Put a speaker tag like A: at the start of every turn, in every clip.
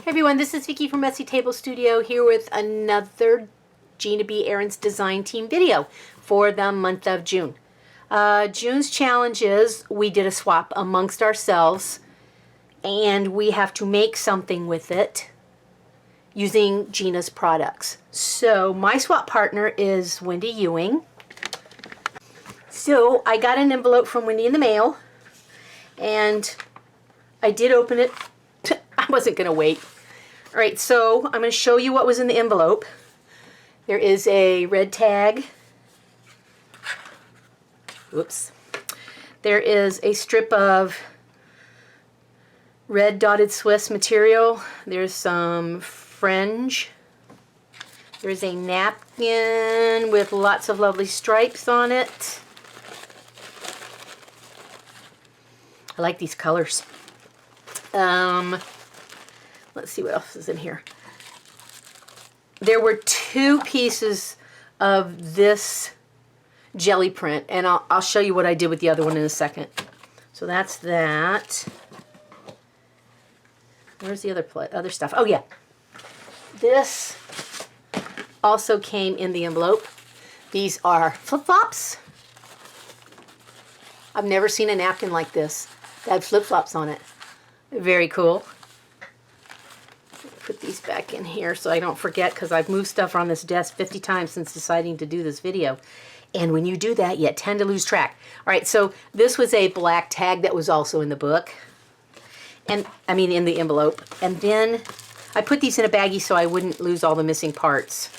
A: Hey everyone, this is Vicki from Messy Table Studio here with another Gina B. Aaron's design team video for the month of June. June's challenge is we did a swap amongst ourselves and we have to make something with it using Gina's products. So my swap partner is Wendy Ewing. So I got an envelope from Wendy in the mail and I did open it. I wasn't going to wait. All right, so I'm going to show you what was in the envelope. There is a red tag. Oops. There is a strip of red dotted Swiss material. There's some fringe. There's a napkin with lots of lovely stripes on it. I like these colors. Let's see what else is in here. There were 2 pieces of this jelly print, and I'll show you what I did with the other one in a second. So that's that. Where's the other stuff? Oh yeah. This also came in the envelope. These are flip-flops. I've never seen a napkin like this that had flip-flops on it. Very cool. Put these back in here so I don't forget, because I've moved stuff on this desk 50 times since deciding to do this video. And when you do that, you tend to lose track. All right, so this was a black tag that was also in the book. And I mean in the envelope. And then I put these in a baggie so I wouldn't lose all the missing parts.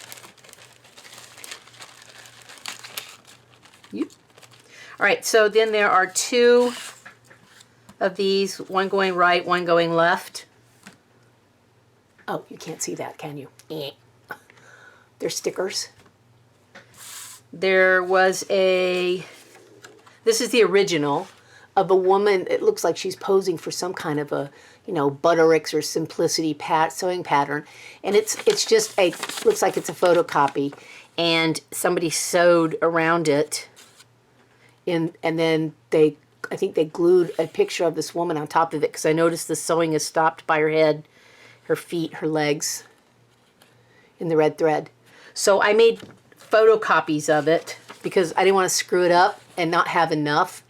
A: Yep. All right, so then there are 2 of these, one going right, one going left. Oh, you can't see that, can you? They're stickers. There was this is the original of a woman. It looks like she's posing for some kind of a, Buttericks or Simplicity sewing pattern. And it's just looks like it's a photocopy. And somebody sewed around it. And then I think they glued a picture of this woman on top of it, because I noticed the sewing is stopped by her head, her feet, her legs, in the red thread. So I made photocopies of it because I didn't want to screw it up and not have enough.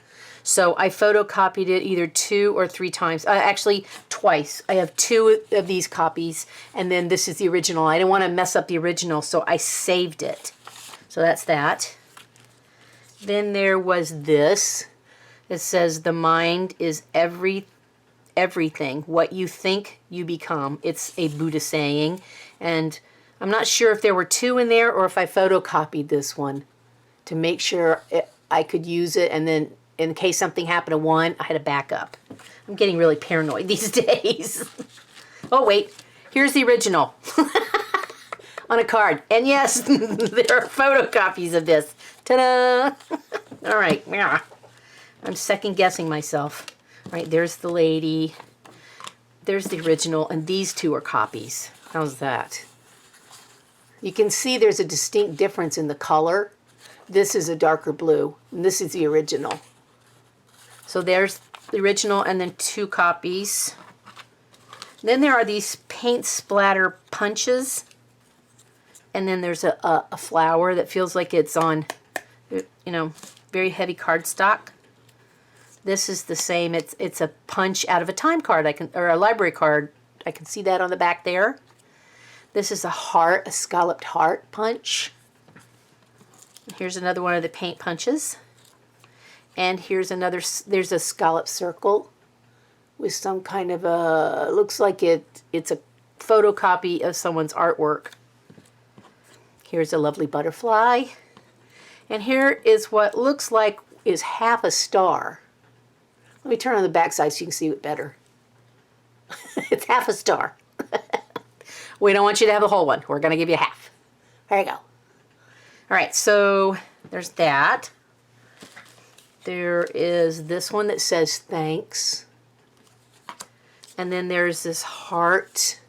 A: So I photocopied it either 2 or 3 times. Actually, twice. I have 2 of these copies, and then this is the original. I didn't want to mess up the original, so I saved it. So that's that. Then there was this. It says, "The mind is everything. What you think, you become." It's a Buddha saying. And I'm not sure if there were 2 in there or if I photocopied this one to make sure I could use it. And then in case something happened to one, I had a backup. I'm getting really paranoid these days. Oh, wait. Here's the original on a card. And yes, there are photocopies of this. Ta-da! All right. Yeah. I'm second guessing myself. All right, there's the lady. There's the original, and these 2 are copies. How's that? You can see there's a distinct difference in the color. This is a darker blue, and this is the original. So there's the original, and then 2 copies. Then there are these paint splatter punches, and then there's a flower that feels like it's on, very heavy cardstock. This is the same. It's a punch out of a time card, or a library card. I can see that on the back there. This is a heart, a scalloped heart punch. Here's another one of the paint punches. And here's another. There's a scalloped circle with some kind of a. Looks like it's a photocopy of someone's artwork. Here's a lovely butterfly. And here is what looks like is half a star. Let me turn on the back side so you can see it better. It's half a star. We don't want you to have the whole one. We're going to give you half. There you go. All right, so there's that. There is this one that says thanks. And then there's this heart,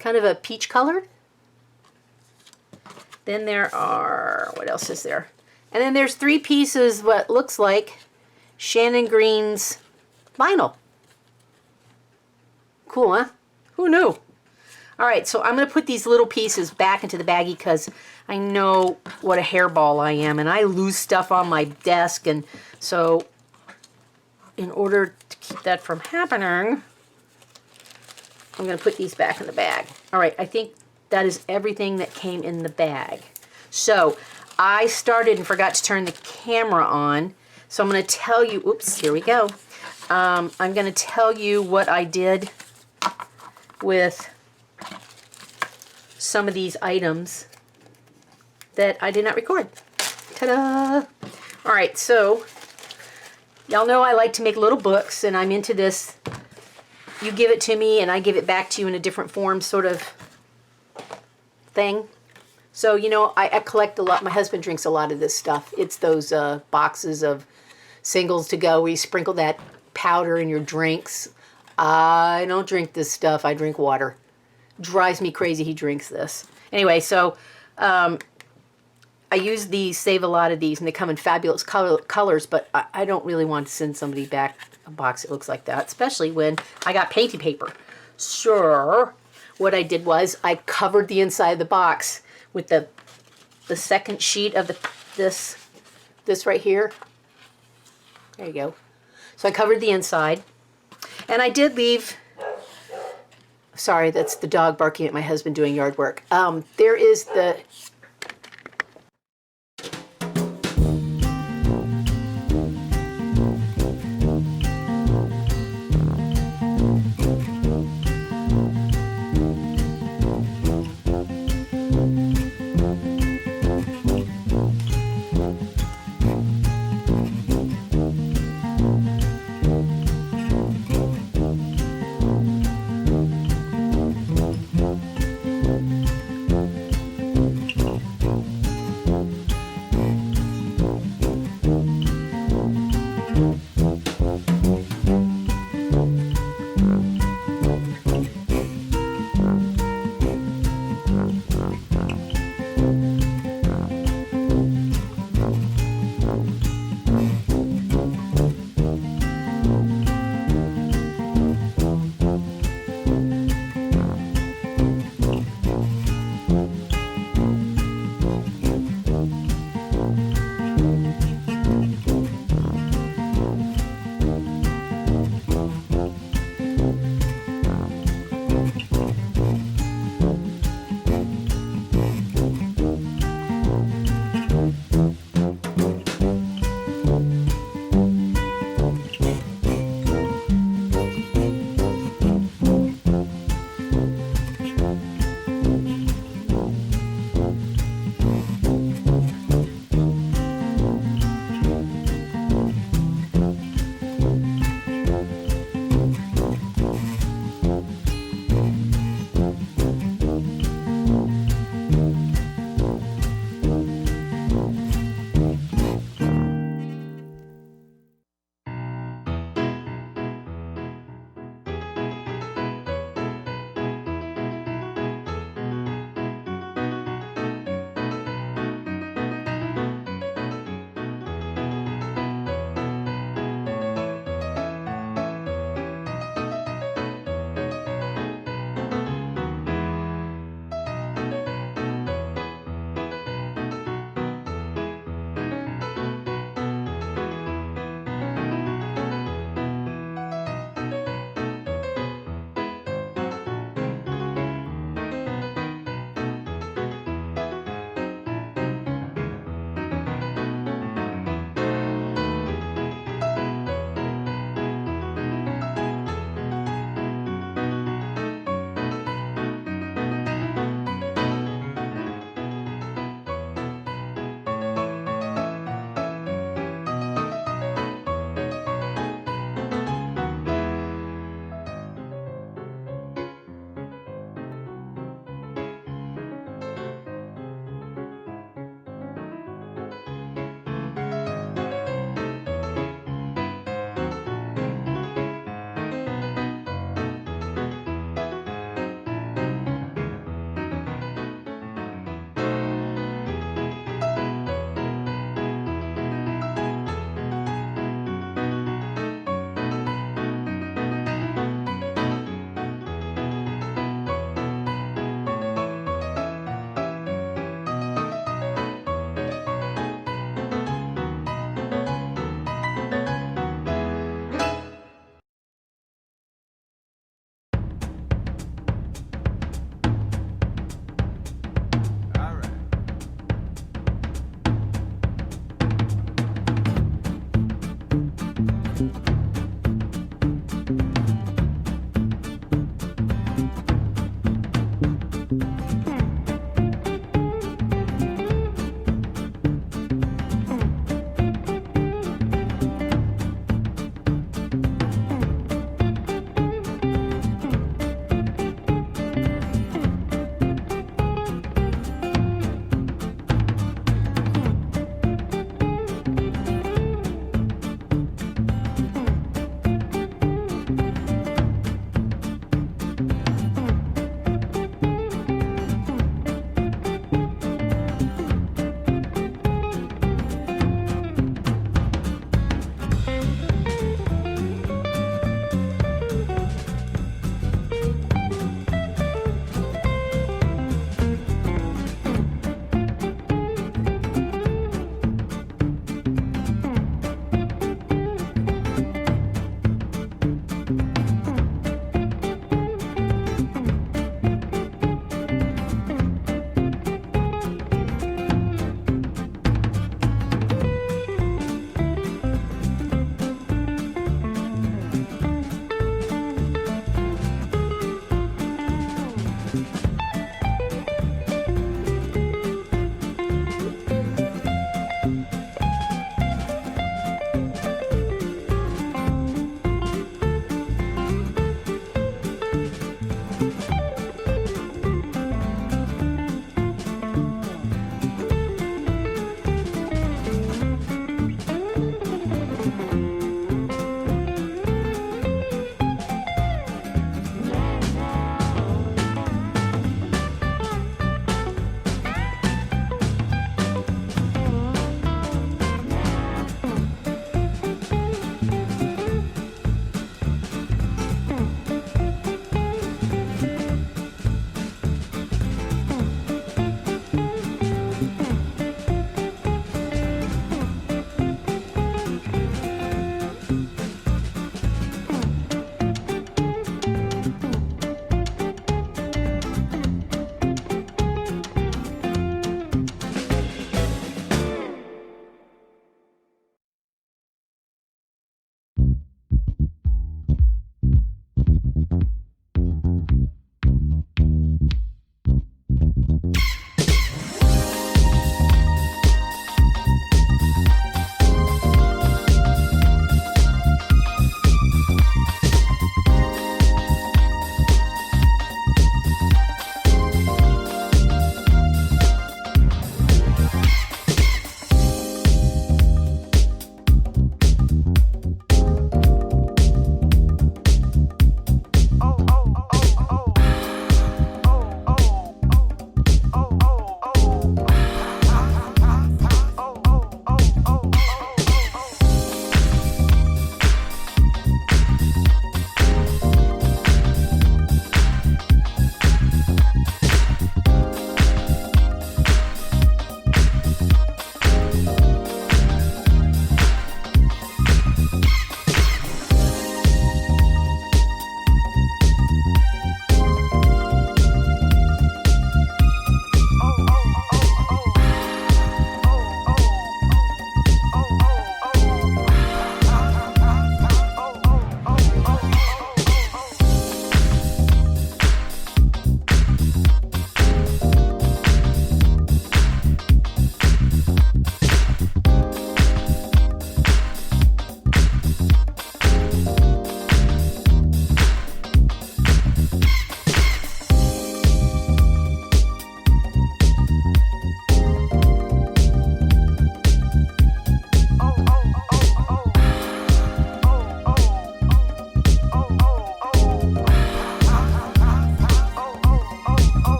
A: kind of a peach colored. Then there are, what else is there? And then there's 3 pieces, what looks like Shannon Green's vinyl. Cool, huh? Who knew? All right, so I'm going to put these little pieces back into the baggie because I know what a hairball I am, and I lose stuff on my desk, and so in order to keep that from happening, I'm going to put these back in the bag. All right, I think that is everything that came in the bag. So I started and forgot to turn the camera on, so I'm going to tell you, oops, here we go. I'm going to tell you what I did with some of these items that I did not record. Ta-da! All right, so y'all know I like to make little books, and I'm into this. You give it to me, and I give it back to you in a different form sort of thing. So, you know, I collect a lot. My husband drinks a lot of this stuff. It's those boxes of singles to go where you sprinkle that powder in your drinks. I don't drink this stuff. I drink water. Drives me crazy he drinks this. Anyway, so I use these, save a lot of these, and they come in fabulous colors, but I don't really want to send somebody back a box that looks like that, especially when I got painting paper. Sure. What I did was I covered the inside of the box with the second sheet of this right here. There you go. So I covered the inside, and I did leave. Sorry, that's the dog barking at my husband doing yard work. There is the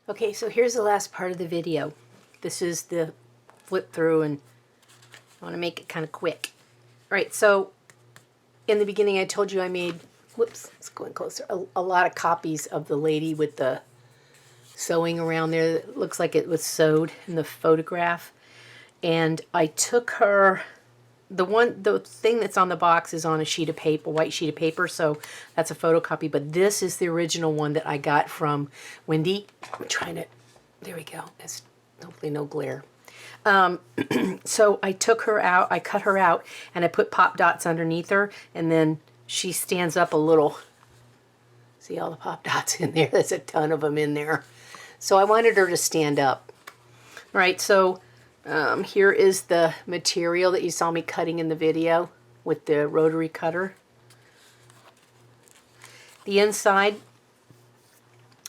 A: Okay, so here's the last part of the video. This is the flip through, and I want to make it kind of quick. All right, so in the beginning I told you I made, whoops, it's going closer, a lot of copies of the lady with the sewing around there. It looks like it was sewed in the photograph. And I took her, the thing that's on the box is on a sheet of paper, white sheet of paper, so that's a photocopy, but this is the original one that I got from Wendy. I'm trying to, there we go, there's hopefully no glare. So I took her out, I cut her out, and I put pop dots underneath her, and then she stands up a little. See all the pop dots in there? There's a ton of them in there. So I wanted her to stand up. All right, so here is the material that you saw me cutting in the video with the rotary cutter. The inside,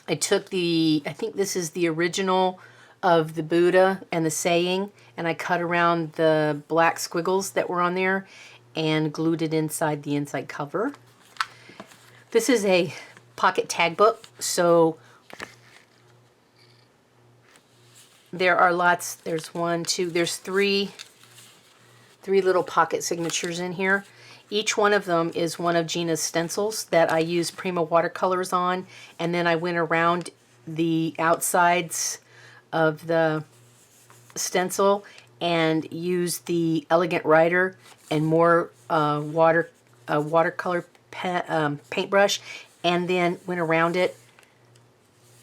A: I took I think this is the original of the Buddha and the saying, and I cut around the black squiggles that were on there and glued it inside the inside cover. This is a pocket tag book, so there are lots, there's one, two, there's three little pocket signatures in here. Each one of them is one of Gina's stencils that I used Prima watercolors on, and then I went around the outsides of the stencil and used the Elegant Writer and more watercolor paintbrush, and then went around it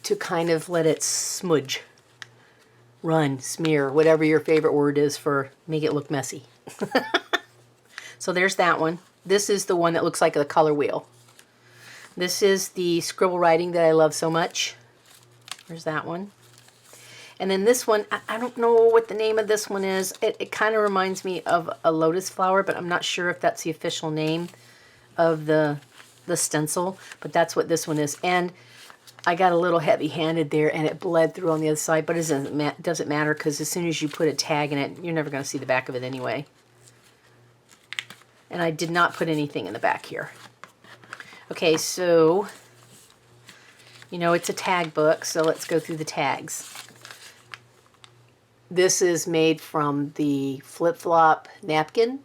A: to kind of let it smudge, run, smear, whatever your favorite word is for make it look messy. So there's that one. This is the one that looks like a color wheel. This is the scribble writing that I love so much. There's that one. And then this one, I don't know what the name of this one is. It kind of reminds me of a lotus flower, but I'm not sure if that's the official name of the stencil, but that's what this one is. And I got a little heavy-handed there, and it bled through on the other side, but it doesn't matter, because as soon as you put a tag in it, you're never going to see the back of it anyway. And I did not put anything in the back here. Okay, so, you know, it's a tag book, so let's go through the tags. This is made from the flip-flop napkin.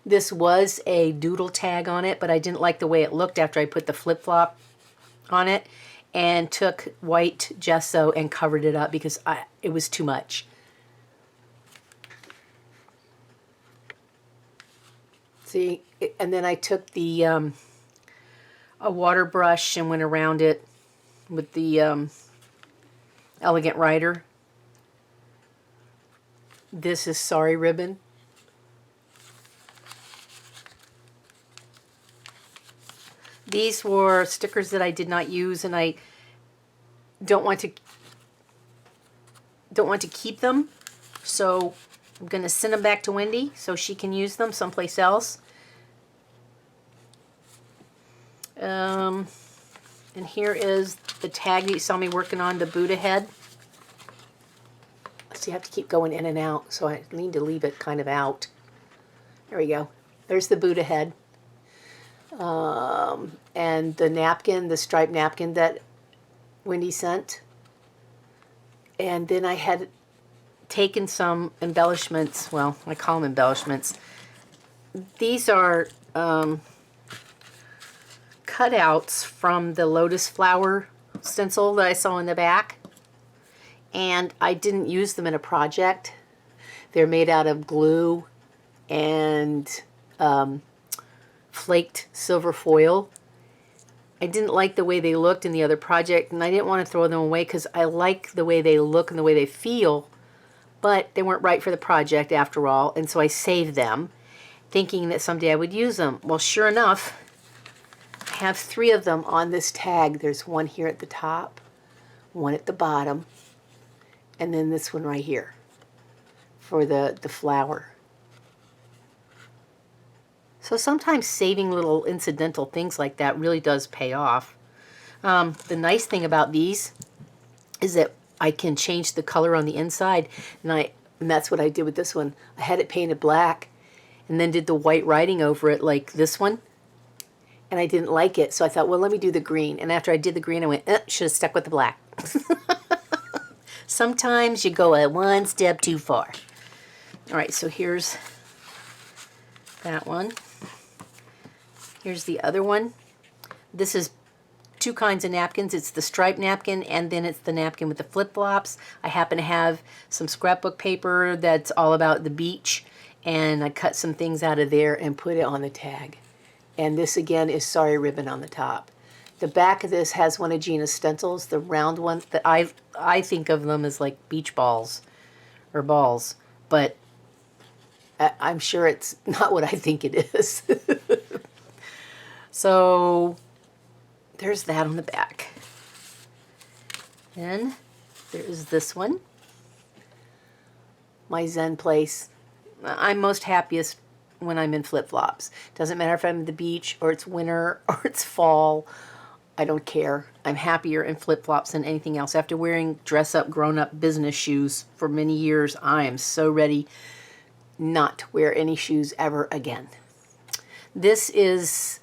A: This was a doodle tag on it, but I didn't like the way it looked after I put the flip-flop on it, and took white gesso and covered it up because it was too much. See, and then I took the a water brush and went around it with the Elegant Writer. This is Sorry Ribbon. These were stickers that I did not use, and I don't want to keep them, so I'm going to send them back to Wendy so she can use them someplace else. And here is the tag that you saw me working on, the Buddha head. So you have to keep going in and out, so I need to leave it kind of out. There we go. There's the Buddha head. And the napkin, the striped napkin that Wendy sent. And then I had taken some embellishments. Well, I call them embellishments. These are cutouts from the lotus flower stencil that I saw in the back. And I didn't use them in a project. They're made out of glue and flaked silver foil. I didn't like the way they looked in the other project, and I didn't want to throw them away because I like the way they look and the way they feel, but they weren't right for the project after all, and so I saved them, thinking that someday I would use them. Well, sure enough, I have 3 of them on this tag. There's one here at the top, one at the bottom, and then this one right here for the flower. So sometimes saving little incidental things like that really does pay off. The nice thing about these is that I can change the color on the inside, and that's what I did with this one. I had it painted black and then did the white writing over it like this one, and I didn't like it, so I thought, well, let me do the green. And after I did the green, I went, should have stuck with the black. Sometimes you go one step too far. All right, so here's that one. Here's the other one. This is two kinds of napkins. It's the striped napkin, and then it's the napkin with the flip-flops. I happen to have some scrapbook paper that's all about the beach, and I cut some things out of there and put it on the tag. And this again is Sorry ribbon on the top. The back of this has one of Gina's stencils, the round one that I think of them as like beach balls or balls, but I'm sure it's not what I think it is. So there's that on the back. Then there's this one. My Zen place. I'm most happiest when I'm in flip-flops. Doesn't matter if I'm at the beach or it's winter or it's fall. I don't care. I'm happier in flip-flops than anything else. After wearing dress-up, grown-up business shoes for many years, I am so ready not to wear any shoes ever again. This is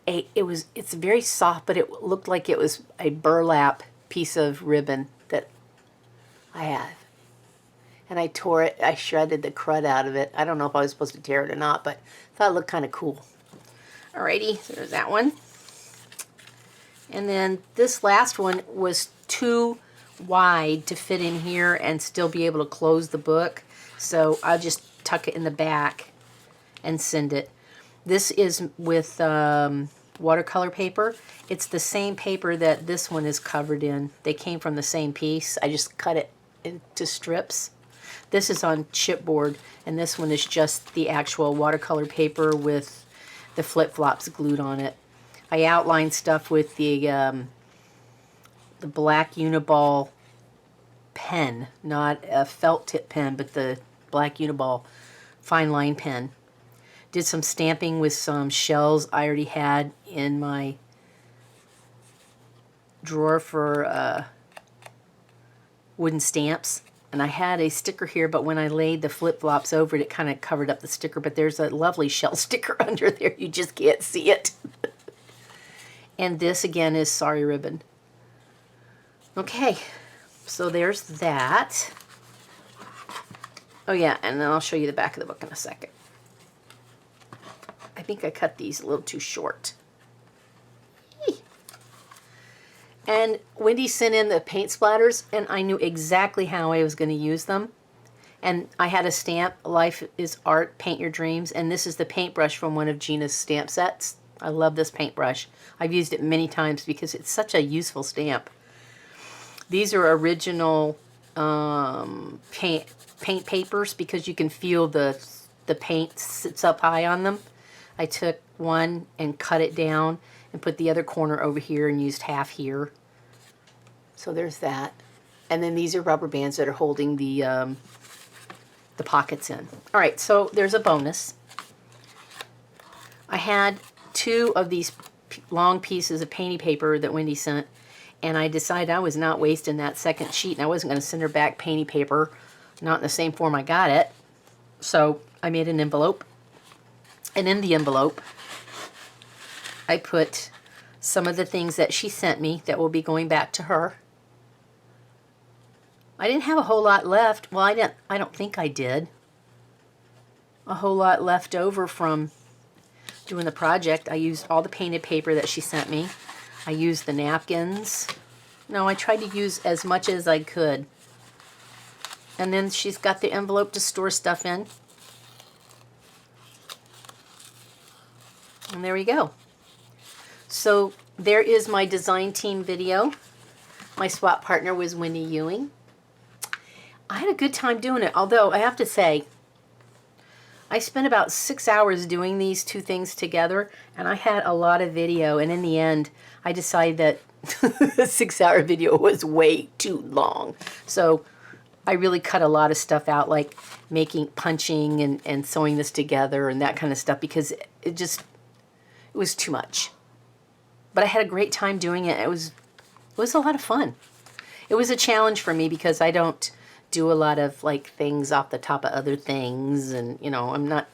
A: it's very soft, but it looked like it was a burlap piece of ribbon that I have. And I tore it, I shredded the crud out of it. I don't know if I was supposed to tear it or not, but I thought it looked kind of cool. Alrighty, so there's that one. And then this last one was too wide to fit in here and still be able to close the book. So I'll just tuck it in the back and send it. This is with watercolor paper. It's the same paper that this one is covered in. They came from the same piece. I just cut it into strips. This is on chipboard, and this one is just the actual watercolor paper with the flip-flops glued on it. I outlined stuff with the black Uniball pen, not a felt tip pen, but the black Uniball fine line pen. Did some stamping with some shells I already had in my drawer for wooden stamps. And I had a sticker here, but when I laid the flip-flops over it, it kind of covered up the sticker. But there's a lovely shell sticker under there. You just can't see it. And this, again, is Sorry ribbon. Okay, so there's that. Oh, yeah, and then I'll show you the back of the book in a second. I think I cut these a little too short. And Wendy sent in the paint splatters, and I knew exactly how I was going to use them. And I had a stamp, Life is Art, Paint Your Dreams, and this is the paintbrush from one of Gina's stamp sets. I love this paintbrush. I've used it many times because it's such a useful stamp. These are original paint papers because you can feel the paint sits up high on them. I took one and cut it down and put the other corner over here and used half here. So there's that. And then these are rubber bands that are holding the pockets in. All right, so there's a bonus. I had two of these long pieces of painty paper that Wendy sent, and I decided I was not wasting that second sheet, and I wasn't going to send her back painty paper, not in the same form I got it. So I made an envelope, and in the envelope I put some of the things that she sent me that will be going back to her. I didn't have a whole lot left. Well, I don't think I did. A whole lot left over from doing the project. I used all the painted paper that she sent me. I used the napkins. No, I tried to use as much as I could. And then she's got the envelope to store stuff in. And there we go. So there is my design team video. My swap partner was Wendy Ewing. I had a good time doing it, although I have to say, I spent about 6 hours doing these two things together, and I had a lot of video, and in the end, I decided that the 6-hour video was way too long. So I really cut a lot of stuff out, like punching and sewing this together and that kind of stuff, because it was too much. But I had a great time doing it. It was a lot of fun. It was a challenge for me because I don't do a lot of like things off the top of other things, and I'm not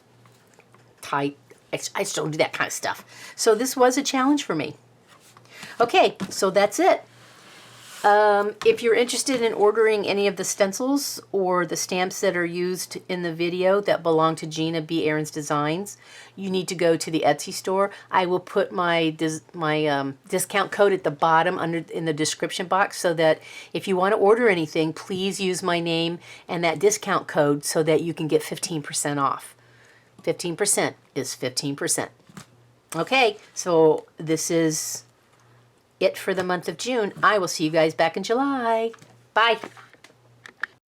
A: tight. I just don't do that kind of stuff. So this was a challenge for me. Okay, so that's it. If you're interested in ordering any of the stencils or the stamps that are used in the video that belong to Gina B. Aaron's Designs, you need to go to the Etsy store. I will put my discount code at the bottom in the description box, so that if you want to order anything, please use my name and that discount code so that you can get 15% off. 15% is 15%. Okay, so this is it for the month of June. I will see you guys back in July. Bye.